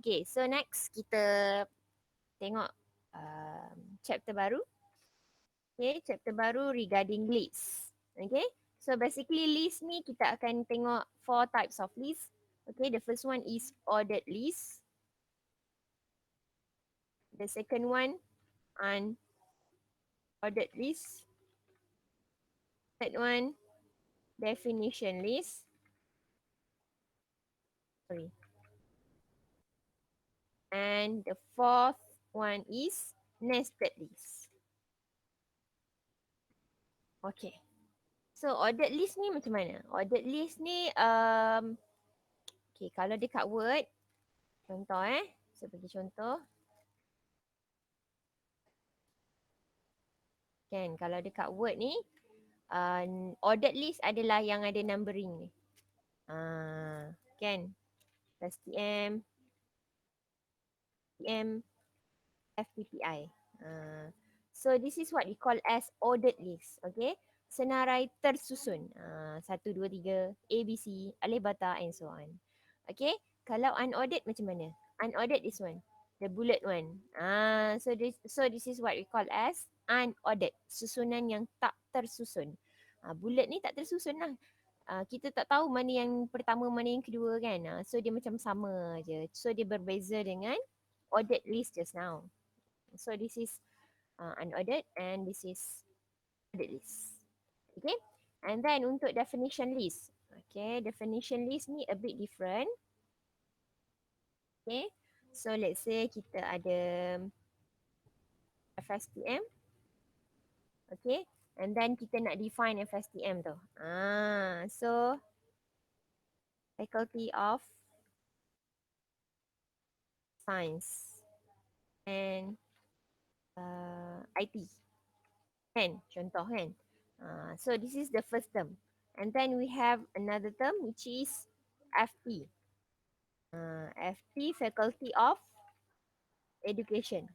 Okay, so next kita tengok chapter baru. Okay, chapter baru regarding list. Okay, so basically list ni kita akan tengok 4 types of list. Okay, the first one is ordered list. The second one, unordered list. Third one, definition list. Sorry. And the fourth one is nested list. Okay. So ordered list ni macam mana? Ordered list ni, okay, kalau dekat Word, contoh saya bagi contoh. Kan, kalau dekat Word ni, ordered list adalah yang ada numbering ni. Kan, STM, TM, FTPI. So this is what we call as ordered list. Okay, senarai tersusun. 1, 2, 3, A, B, C, alif bata and so on. Okay, kalau unordered macam mana? Unordered is one, the bullet one. So this is what we call as unordered, susunan yang tak tersusun. Bullet ni tak tersusun lah. Kita tak tahu mana yang pertama, mana yang kedua kan. So dia macam sama je. So dia berbeza dengan ordered list just now. So this is unordered and this is ordered list. Okay. And then untuk definition list. Okay. Definition list ni a bit different. Okay. So let's say kita ada FSTM. Okay. And then kita nak define FSTM tu. So Faculty of Science and IT. Kan? Contoh kan? So this is the first term. And then we have another term which is FT. FT, Faculty of Education.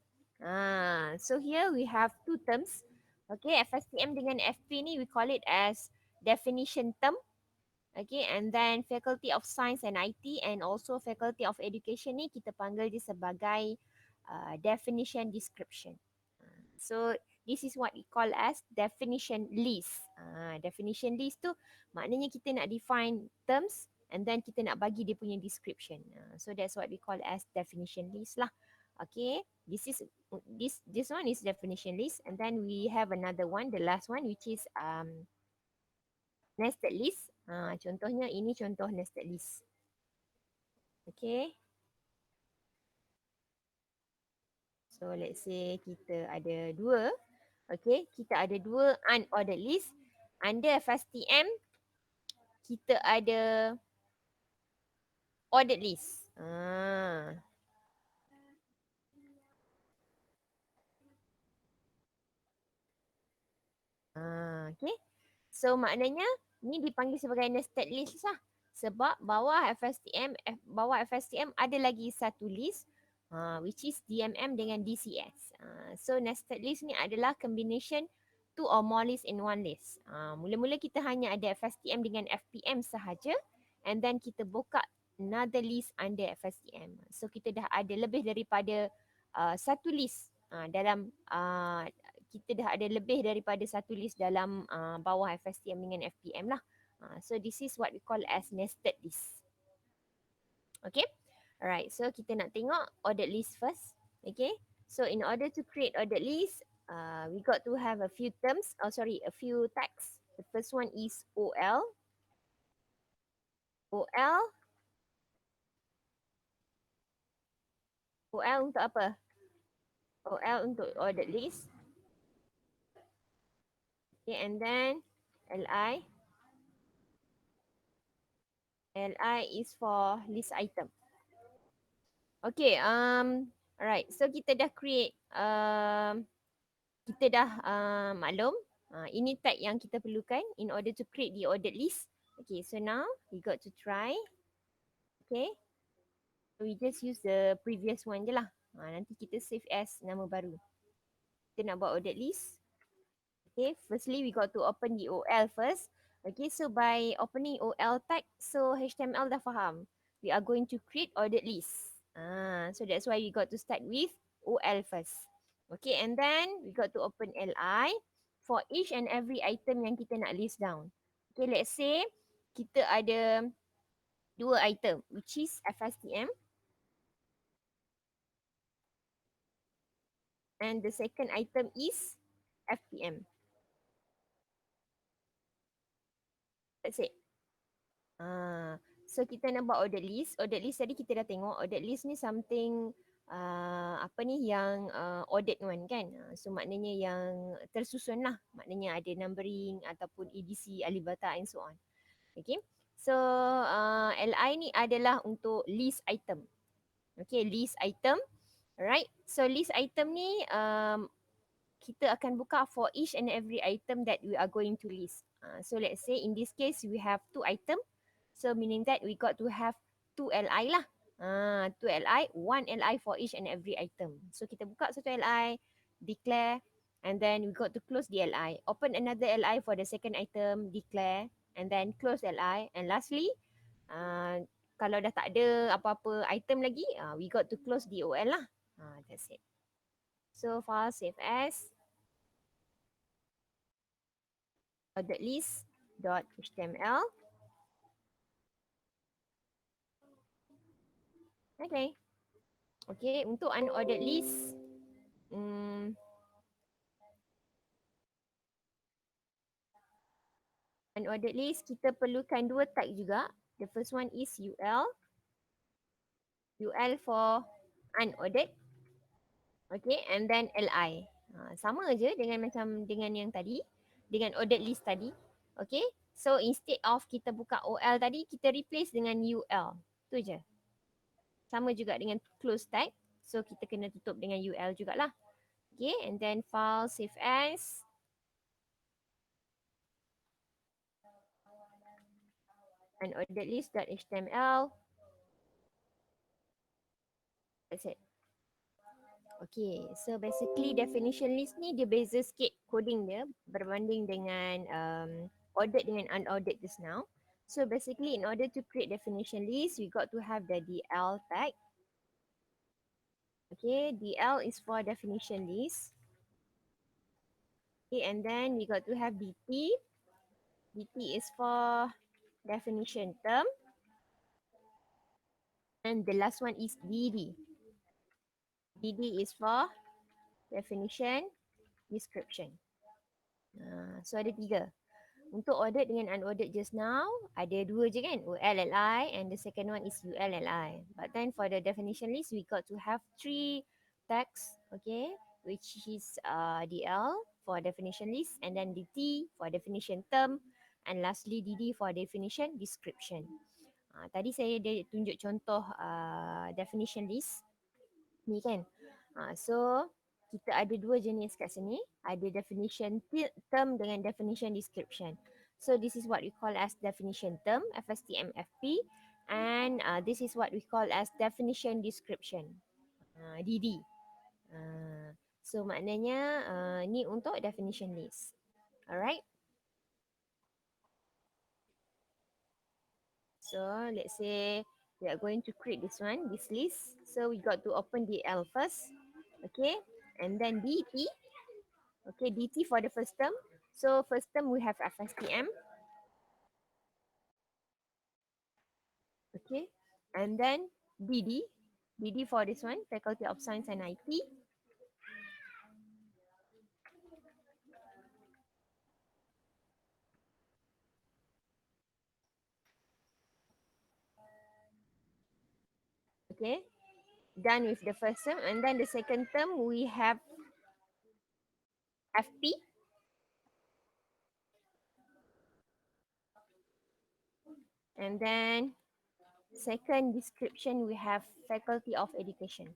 So here we have 2 terms. Okay, FSTM dengan FP ni we call it as definition term. Okay, and then Faculty of Science and IT and also Faculty of Education ni kita panggil dia sebagai definition description. So this is what we call as definition list. Definition list tu maknanya kita nak define terms and then kita nak bagi dia punya description. So that's what we call as definition list lah. Okay, this one is definition list, and then we have another one, the last one, which is nested list. Contohnya ini contoh nested list. Okay. So let's say kita ada 2. Okay, kita ada 2 unordered list. Under FSTM, kita ada ordered list. Okay. So maknanya ni dipanggil sebagai nested list lah. Sebab bawah FSTM ada lagi satu list which is DMM dengan DCS. So nested list ni adalah combination 2 or more list in one list. Mula-mula kita hanya ada FSTM dengan FPM sahaja, and then kita buka another list under FSTM. So kita dah ada lebih daripada satu list dalam kita dah ada lebih daripada satu list dalam bawah FSTM dengan FPM lah. So this is what we call as nested list. Okay. Alright, so kita nak tengok ordered list first. Okay. So in order to create ordered list, we got to have a few terms, a few tags. The first one is OL. OL untuk apa? OL untuk ordered list. Okay, and then LI. LI is for list item. Okay, alright. So kita dah create, kita dah maklum ini tag yang kita perlukan in order to create the ordered list. Okay, so now we got to try. Okay, so we just use the previous one je lah. Nanti kita save as nama baru. Kita nak buat ordered list. Okay, firstly we got to open the OL first. Okay, so by opening OL tag, so HTML dah faham. We are going to create ordered list. So that's why we got to start with OL first. Okay, and then we got to open LI for each and every item yang kita nak list down. Okay, let's say kita ada dua item which is FSTM and the second item is FPM. That's it. So kita nak buat ordered list. Ordered list tadi kita dah tengok. Ordered list ni something apa ni yang ordered one kan. So maknanya yang tersusun lah. Maknanya ada numbering ataupun EDC, alibata and so on. Okay. So LI ni adalah untuk list item. Okay, list item. Alright. So list item ni kita akan buka for each and every item that we are going to list. So let's say in this case we have 2 item. So meaning that we got to have 2 LI lah. 2 LI, 1 LI for each and every item. So kita buka satu LI, declare, and then we got to close the LI. Open another LI for the second item, declare, and then close LI. And lastly, kalau dah tak ada apa-apa item lagi, we got to close the OL lah. That's it. So file save as ordered list.html. Okay. Okay, untuk unordered list, unordered list kita perlukan dua tag juga. The first one is UL. UL for unordered. Okay, and then LI. Sama je dengan macam dengan yang tadi, dengan ordered list tadi. Okay, so instead of kita buka OL tadi, kita replace dengan UL. Tu je. Sama juga dengan close tag. So kita kena tutup dengan UL jugalah. Okay, and then file save as. Unordered list.html. That's it. Okay, so basically definition list ni dia beza sikit coding dia berbanding dengan ordered dengan unordered just now. So basically in order to create definition list, we got to have the DL tag. Okay, DL is for definition list. Okay, and then we got to have DT. DT is for definition term. And the last one is DD. DD is for definition description. So ada 3. Untuk ordered dengan unordered just now, ada 2 je kan? OLLI and the second one is ULLI. But then for the definition list, we got to have 3 tags, okay? Which is DL for definition list, and then DT for definition term, and lastly DD for definition description. Tadi saya tunjuk contoh definition list ni kan. So kita ada 2 jenis kat sini. Ada definition term dengan definition description. So this is what we call as definition term, FSTM-FP. And this is what we call as definition description, DD. So maknanya ni untuk definition list. Alright. So let's say we are going to create this one, this list. So we got to open DL first. Okay. And then DT. Okay, DT for the first term. So first term we have FSTM. Okay, and then DD. DD for this one, Faculty of Science and IT. Okay, done with the first term. And then the second term we have FP. And then second description we have Faculty of Education.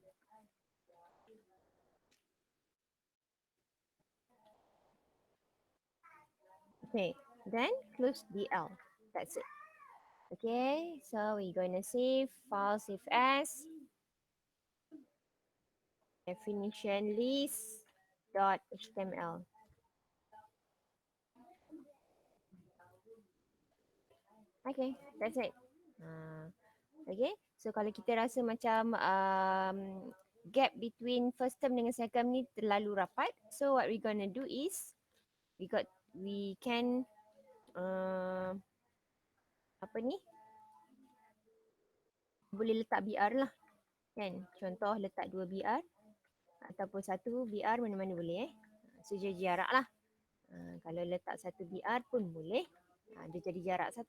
Okay, then close DL. That's it. Okay, so we're going to save file save as definition list.html. Okay, that's it. Okay, So kalau kita rasa macam gap between first term dengan second term ni terlalu rapat, so what we gonna do is we can uh, apa ni, boleh letak BR lah kan. Contoh letak 2 BR ataupun 1 BR, mana-mana boleh sejauh jarak lah. Kalau letak 1 BR pun boleh. Dia jadi jarak 1.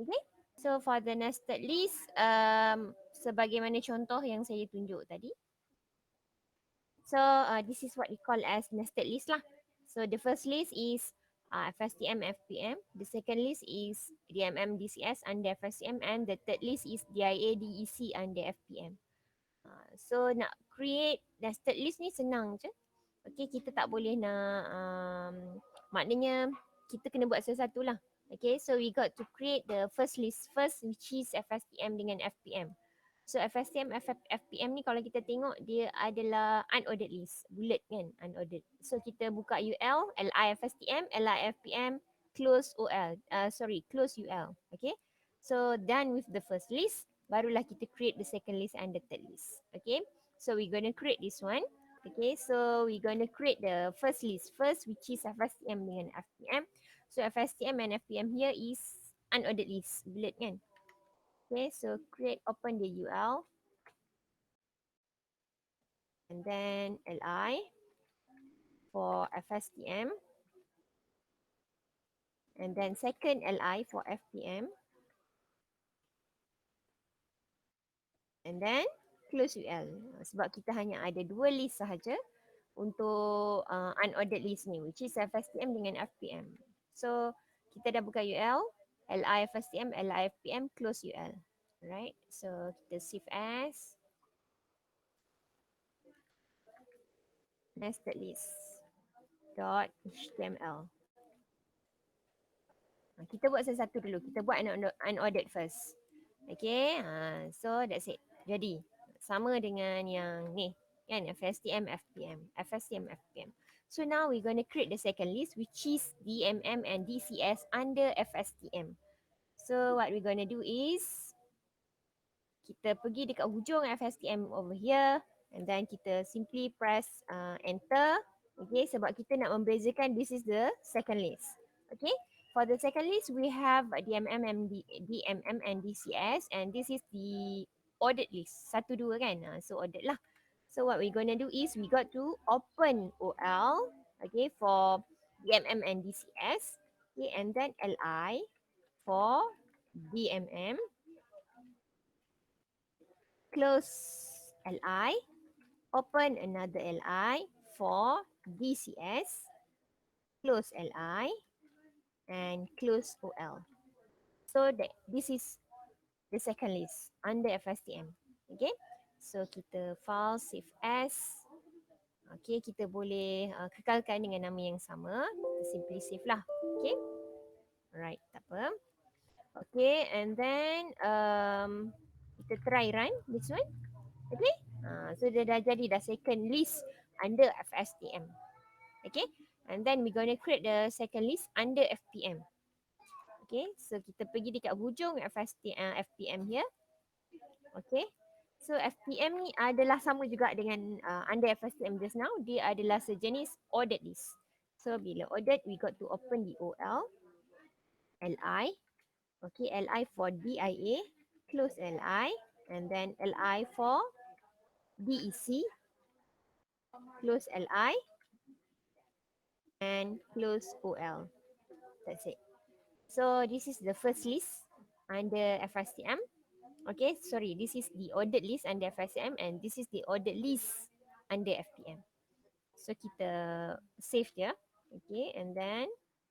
Okay. So for the nested list, sebagaimana contoh yang saya tunjuk tadi. So this is what we call as nested list lah. So the first list is FSTM, FPM. The second list is DMM, DCS under FSTM, and the third list is DIA, DEC under FPM. So nak create nested list ni senang je. Okay, kita tak boleh nak maknanya kita kena buat satu-satu lah. Okay, so we got to create the first list first, which is FSTM dengan FPM. So FSTM, FPM ni kalau kita tengok dia adalah unordered list, bulat kan, unordered. So kita buka UL, LI FSTM, LI FPM, close OL, close UL. Okay, so done with the first list, barulah kita create the second list and the third list. Okay, so we gonna create this one. Okay, so we gonna create the first list first, which is FSTM dengan FPM. So FSTM and FPM here is unordered list, bulat kan. Okay, so create, open the UL. And then LI for FSTM. And then second LI for FPM. And then close UL. Sebab kita hanya ada 2 list sahaja untuk unordered list ni, which is FSTM dengan FPM. So kita dah buka UL, LI FSTM, LI FPM, close UL. Alright, so kita save as nested list .html. Kita buat satu-satu dulu. Kita buat unordered first. Okay, so that's it. Jadi sama dengan yang ni kan, FSTM, FPM, FSTM, FPM. So now we're going to create the second list, which is DMM and DCS under FSTM. So what we're going to do is kita pergi dekat hujung FSTM over here, and then kita simply press enter. Okay, sebab kita nak membezakan this is the second list. Okay, for the second list we have DMM and DCS, and this is the ordered list. 1, 2 kan, so ordered lah. So what we're gonna do is we got to open OL, okay, for DMM and DCS, okay, and then LI for DMM, close LI, open another LI for DCS, close LI, and close OL. So this is the second list under FSTM. Okay, so kita file save as. Okay, kita boleh kekalkan dengan nama yang sama. Kita simply save lah. Okay, alright, tak apa. Okay, and then kita try run this one. Okay, so dia dah jadi dah second list under FSTM. Okay, and then we gonna create the second list under FPM. Okay, so kita pergi dekat hujung FPM here. Okay, so FPM ni adalah sama juga dengan under FSTM just now. Dia adalah sejenis ordered list. So bila ordered, we got to open the OL, LI. Okay, LI for DIA, close LI, and then LI for DEC, close LI, and close OL. That's it. So this is the first list under FSTM. Okay, sorry, this is the ordered list under FSTM, and this is the ordered list under FPM. So kita save je. Okay, and then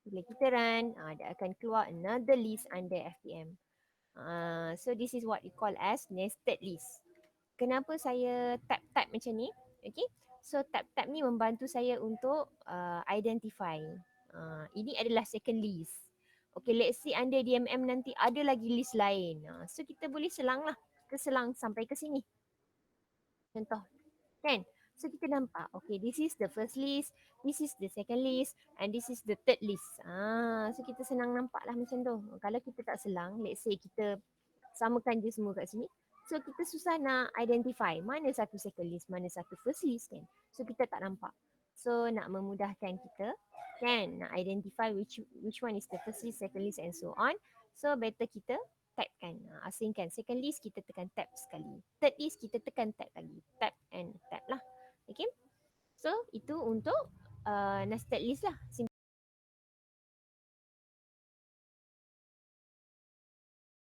bila kita run, dia akan keluar another list under FPM. So this is what we call as nested list. Kenapa saya type macam ni? Okay, so tab ni membantu saya untuk identify. Ini adalah second list. Okay, let's say under DMM nanti ada lagi list lain. So kita boleh selang lah. Kita selang sampai ke sini. Contoh, kan? So kita nampak, okay, this is the first list, this is the second list, and this is the third list. So kita senang nampak lah macam tu. Kalau kita tak selang, let's say kita samakan je semua kat sini. So kita susah nak identify mana satu second list, mana satu first list kan. So kita tak nampak. So nak memudahkan kita kan nak identify which one is the first list, second list and so on. So better kita type kan. Asingkan second list kita tekan tab sekali. Third list kita tekan tab lagi. Tab and tab lah. Okay. So itu untuk nested list lah.